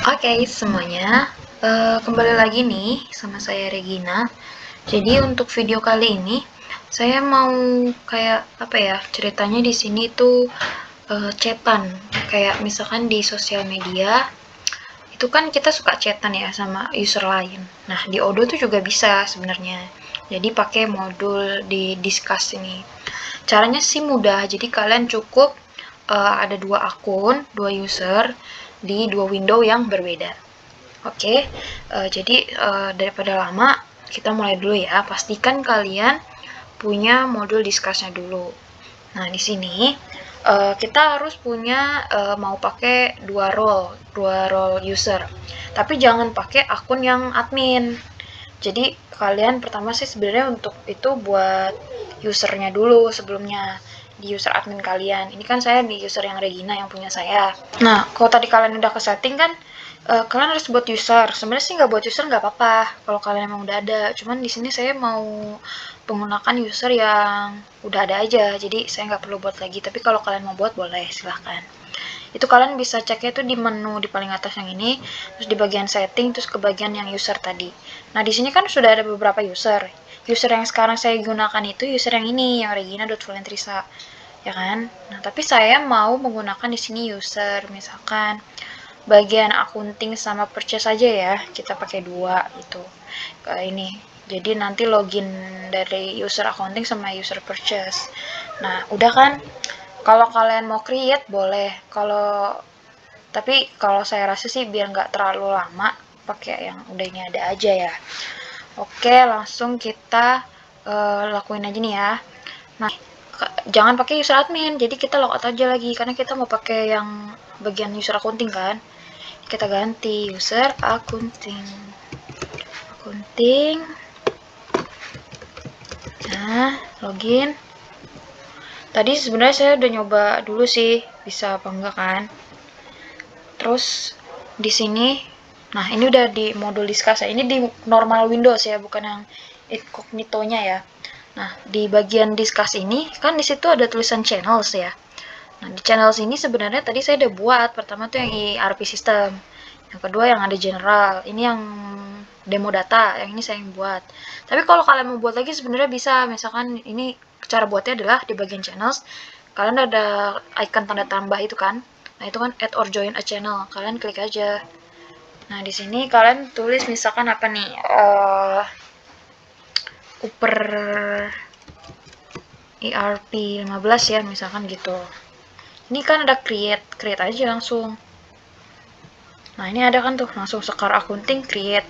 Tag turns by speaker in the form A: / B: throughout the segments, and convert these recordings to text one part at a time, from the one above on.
A: Oke, semuanya. Kembali lagi nih sama saya Regina. Jadi untuk video kali ini saya mau kayak apa ya, ceritanya di sini tuh chatan. Kayak misalkan di sosial media itu kan kita suka chatan ya sama user lain. Nah, di Odoo tuh juga bisa sebenarnya. Jadi pakai modul di Discuss ini. Caranya sih mudah. Jadi kalian cukup ada dua akun, dua user di dua window yang berbeda. Oke, jadi daripada lama, kita mulai dulu ya. Pastikan kalian punya modul discuss-nya dulu. Nah, di sini kita harus punya mau pakai dua role user. Tapi jangan pakai akun yang admin. Jadi kalian pertama sih sebenarnya untuk itu buat usernya dulu sebelumnya di user admin kalian. Ini kan saya di user yang Regina yang punya saya. Nah, kalau tadi kalian udah ke setting kan, kalian harus buat user. Sebenarnya sih nggak buat user nggak apa-apa kalau kalian emang udah ada. Cuman di sini saya mau menggunakan user yang udah ada aja. Jadi saya nggak perlu buat lagi. Tapi kalau kalian mau buat boleh silahkan. Itu kalian bisa ceknya itu di menu di paling atas yang ini, terus di bagian setting, terus ke bagian yang user tadi. Nah, di sini kan sudah ada beberapa user. User yang sekarang saya gunakan itu user yang ini, yang regina.valentrisa, ya kan? Nah, tapi saya mau menggunakan di sini user, misalkan bagian akunting sama purchase aja ya, kita pakai dua itu. Kayak ini. Jadi nanti login dari user accounting sama user purchase. Nah, udah kan? Kalau kalian mau create boleh. Kalau saya rasa sih biar nggak terlalu lama pakai yang udah ini ada aja ya. Oke, langsung kita lakuin aja nih ya. Nah, jangan pakai user admin. Jadi kita logout aja lagi karena kita mau pakai yang bagian user accounting kan. Kita ganti user accounting. Nah, login. Tadi sebenarnya saya udah nyoba dulu sih bisa apa enggak kan. Terus di sini, nah ini udah di modul discuss ya. Ini di normal Windows ya, bukan yang incognito-nya ya. Nah, di bagian discuss ini kan di situ ada tulisan channels ya. Nah, di channels ini sebenarnya tadi saya udah buat. Pertama tuh yang ERP system. Yang kedua yang ada general. Ini yang demo data, yang ini saya yang buat. Tapi kalau kalian mau buat lagi sebenarnya bisa. Misalkan ini cara buatnya adalah di bagian channels, kalian ada icon tanda tambah itu kan. Nah, itu kan add or join a channel. Kalian klik aja. Nah, di sini kalian tulis misalkan apa nih? Uper ERP 15 ya, misalkan gitu. Ini kan ada create aja langsung. Nah, ini ada kan tuh, langsung sekar akunting create.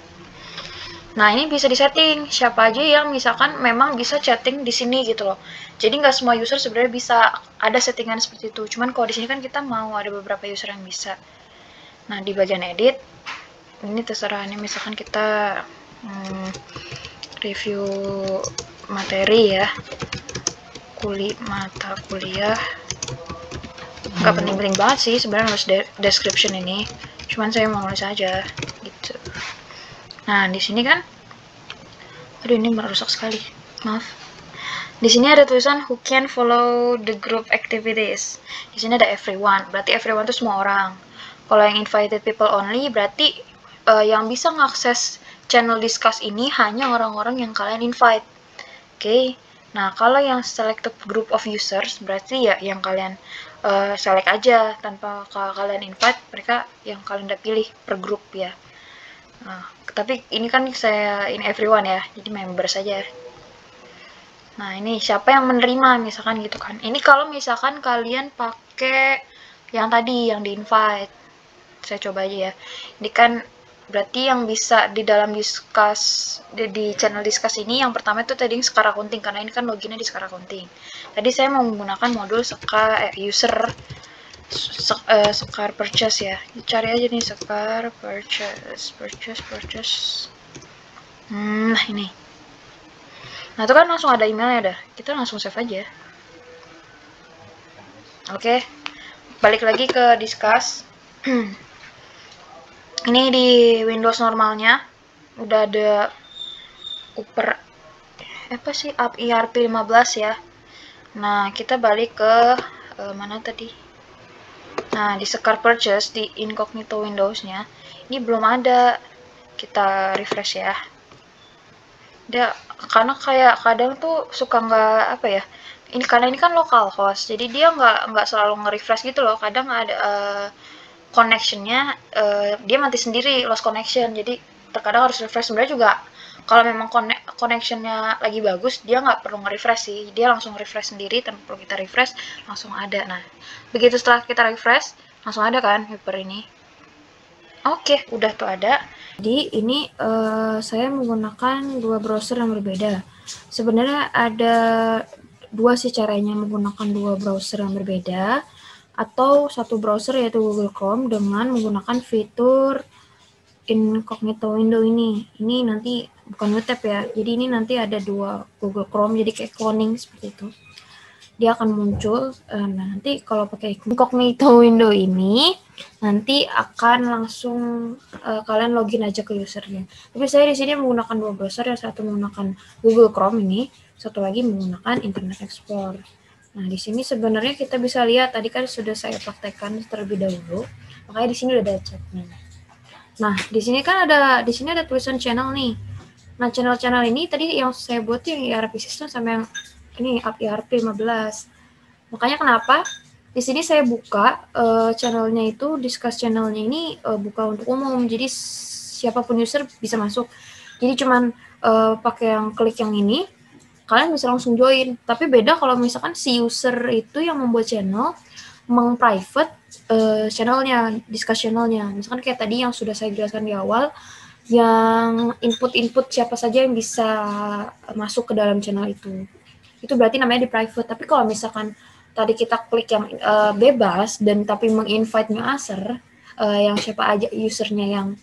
A: Nah, ini bisa disetting siapa aja yang misalkan memang bisa chatting di sini gitu loh. Jadi nggak semua user sebenarnya bisa ada settingan seperti itu. Cuman kalau di sini kan kita mau ada beberapa user yang bisa. Nah, di bagian edit ini terserah, ini misalkan kita review materi ya, mata kuliah. Nggak penting-penting banget sih sebenarnya nulis description ini. Cuman saya mau nulis aja gitu. Nah, di sini kan, aduh ini merusak sekali, maaf. Di sini ada tulisan who can follow the group activities. Di sini ada everyone, berarti everyone itu semua orang. Kalau yang invited people only, berarti yang bisa mengakses channel discuss ini hanya orang-orang yang kalian invite. Oke. Nah, kalau yang selected group of users, berarti ya yang kalian select aja tanpa kalian invite, mereka yang kalian udah pilih per grup ya. Nah, tapi ini kan saya in everyone ya, jadi member saja. Nah, ini siapa yang menerima misalkan gitu kan. Ini kalau misalkan kalian pakai yang tadi yang di invite. Saya coba aja ya. Ini kan berarti yang bisa di dalam discuss di channel discuss ini yang pertama itu tadi Sekar Accounting karena ini kan loginnya di Sekar Accounting. Tadi saya mau menggunakan modul user Sekar purchase ya. Cari aja nih Sekar purchase. Nah, ini. Nah, itu kan langsung ada emailnya dah. Kita langsung save aja. Oke. Balik lagi ke discuss. Ini di Windows normalnya udah ada Upper apa sih up ERP 15 ya. Nah, kita balik ke mana tadi? Nah, di Scar Purchase, di incognito Windows-nya, ini belum ada. Kita refresh ya. Dia, karena kayak kadang tuh suka nggak, apa ya, ini karena ini kan localhost, jadi dia nggak selalu nge-refresh gitu loh. Kadang ada connectionnya, dia mati sendiri, lost connection, jadi terkadang harus refresh. Sebenarnya juga kalau memang connectionnya lagi bagus, dia nggak perlu nge-refresh sih, dia langsung refresh sendiri tanpa perlu kita refresh, langsung ada. Nah, begitu setelah kita refresh, langsung ada kan Viper ini. Oke, udah tuh ada. Jadi ini saya menggunakan dua browser yang berbeda. Sebenarnya ada dua sih caranya menggunakan dua browser yang berbeda, atau satu browser yaitu Google Chrome dengan menggunakan fitur incognito window ini. Ini nanti bukan U-tab ya. Jadi ini nanti ada dua Google Chrome, jadi kayak cloning seperti itu. Dia akan muncul. Nah, nanti kalau pakai incognito window ini, nanti akan langsung kalian login aja ke usernya. Tapi saya di sini menggunakan dua browser, yang satu menggunakan Google Chrome ini, satu lagi menggunakan Internet Explorer. Nah, di sini sebenarnya kita bisa lihat, tadi kan sudah saya praktekkan terlebih dahulu, makanya di sini udah ada chatnya. Nah, di sini kan di sini ada tulisan channel nih. Nah, channel-channel ini tadi yang saya buat yang ERP system sama yang ini ERP 15. Makanya kenapa di sini saya buka channelnya itu, discuss channelnya ini buka untuk umum, jadi siapapun user bisa masuk. Jadi cuman pakai yang klik yang ini, kalian bisa langsung join. Tapi beda kalau misalkan si user itu yang membuat channel meng-private channelnya, discuss channelnya. Misalkan kayak tadi yang sudah saya jelaskan di awal, yang input-input siapa saja yang bisa masuk ke dalam channel itu berarti namanya di private. Tapi kalau misalkan tadi kita klik yang bebas dan tapi menginvite new user, yang siapa aja usernya yang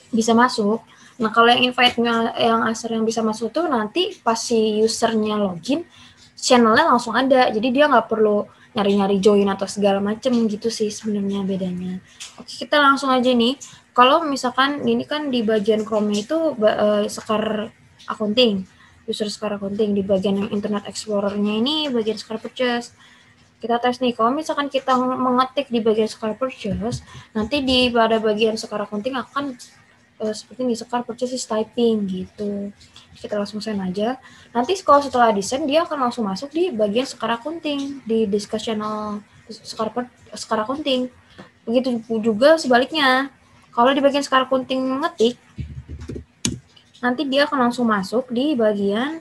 A: bisa masuk. Nah, kalau yang invite-nya yang user yang bisa masuk tuh nanti pas si usernya login, channelnya langsung ada. Jadi dia nggak perlu nyari-nyari join atau segala macem gitu sih sebenarnya bedanya. Oke, kita langsung aja nih. Kalau misalkan ini kan di bagian Chrome itu Scar Accounting, user Scar Accounting. Di bagian yang Internet Explorer-nya ini bagian Scar Purchase. Kita tes nih, kalau misalkan kita mengetik di bagian Scar Purchase, nanti di pada bagian Scar Accounting akan seperti ini, Scar Purchase typing gitu. Kita langsung send aja. Nanti kalau setelah di send, dia akan langsung masuk di bagian Scar Accounting, di discuss channel Scar Accounting. Begitu juga sebaliknya. Kalau di bagian Scar Accounting mengetik, nanti dia akan langsung masuk di bagian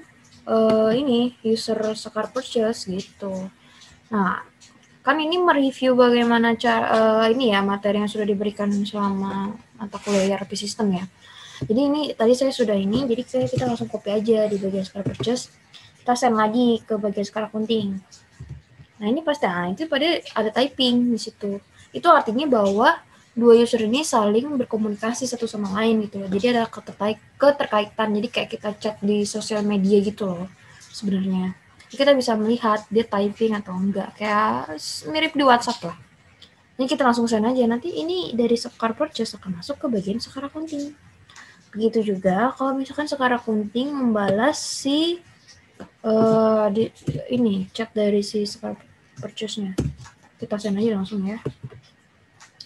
A: ini, user Scar Purchase gitu. Nah, kan ini mereview bagaimana cara ini ya, materi yang sudah diberikan selama mata kuliah ERP system ya. Jadi ini tadi saya sudah ini, jadi kita langsung copy aja di bagian Scar Purchase, kita send lagi ke bagian Scar Accounting. Nah, ini pasti itu pada ada typing di situ. Itu artinya bahwa dua user ini saling berkomunikasi satu sama lain gitu loh. Jadi ada keterkaitan. Jadi kayak kita chat di sosial media gitu loh sebenarnya. Kita bisa melihat dia typing atau enggak, kayak mirip di WhatsApp lah. Ini kita langsung send aja, nanti ini dari Scar Purchase akan masuk ke bagian Scar Accounting. Begitu juga kalau misalkan Scar Accounting membalas si ini chat dari si Scar Purchase-nya, kita send aja langsung ya.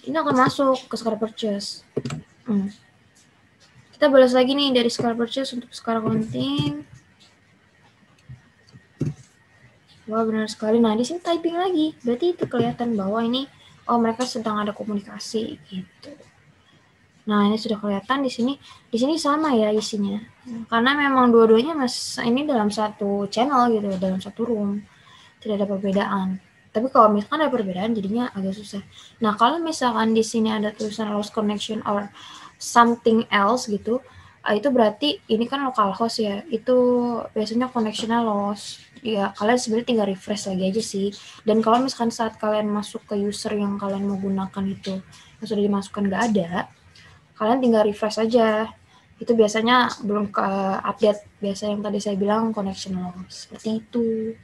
A: Ini akan masuk ke Scar Purchase. Kita balas lagi nih dari Scar Purchase untuk Scar Accounting. Wah, benar sekali. Nah, di sini typing lagi. Berarti itu kelihatan bahwa ini, oh mereka sedang ada komunikasi gitu. Nah, ini sudah kelihatan di sini. Di sini sama ya isinya. Karena memang dua-duanya ini dalam satu channel gitu, dalam satu room. Tidak ada perbedaan. Tapi kalau misalkan ada perbedaan jadinya agak susah. Nah, kalau misalkan di sini ada tulisan lost connection or something else gitu, itu berarti ini kan localhost ya. Itu biasanya connectionnya lost. Ya, kalian sebenarnya tinggal refresh lagi aja sih. Dan kalau misalkan saat kalian masuk ke user yang kalian mau gunakan itu yang sudah dimasukkan nggak ada, kalian tinggal refresh aja. Itu biasanya belum ke update. Biasa yang tadi saya bilang connection loss. Seperti itu.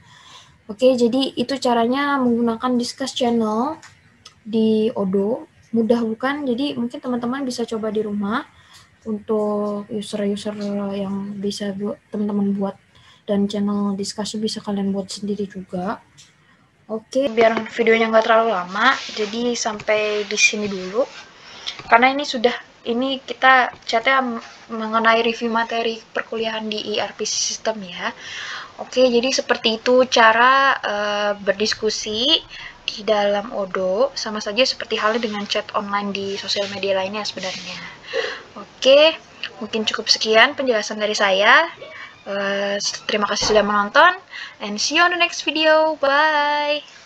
A: Oke, jadi itu caranya menggunakan discuss channel di Odoo. Mudah bukan? Jadi mungkin teman-teman bisa coba di rumah untuk user-user yang bisa teman-teman buat, dan channel discussion bisa kalian buat sendiri juga. Oke, biar videonya nggak terlalu lama, jadi sampai di sini dulu. Karena ini kita chatnya mengenai review materi perkuliahan di ERP system ya. Oke, jadi seperti itu cara berdiskusi di dalam Odo, sama saja seperti halnya dengan chat online di sosial media lainnya sebenarnya. Oke, mungkin cukup sekian penjelasan dari saya. Terima kasih sudah menonton, and see you on the next video. Bye!